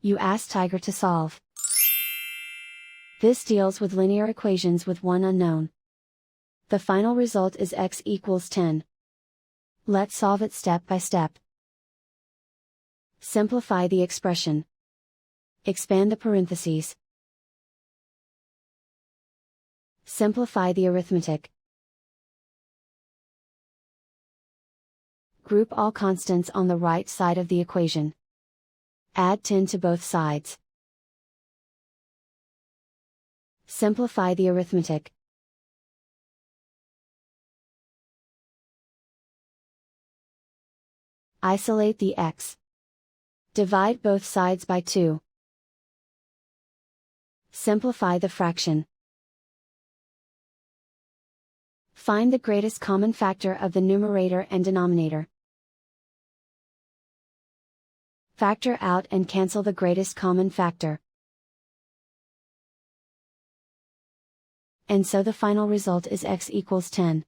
You ask Tiger to solve. This deals with linear equations with one unknown. The final result is x equals 10. Let's solve it step by step. Simplify the expression. Expand the parentheses. Simplify the arithmetic. Group all constants on the right side of the equation. Add 10 to both sides. Simplify the arithmetic. Isolate the x. Divide both sides by 2. Simplify the fraction. Find the greatest common factor of the numerator and denominator. Factor out and cancel the greatest common factor. And so the final result is x equals 10.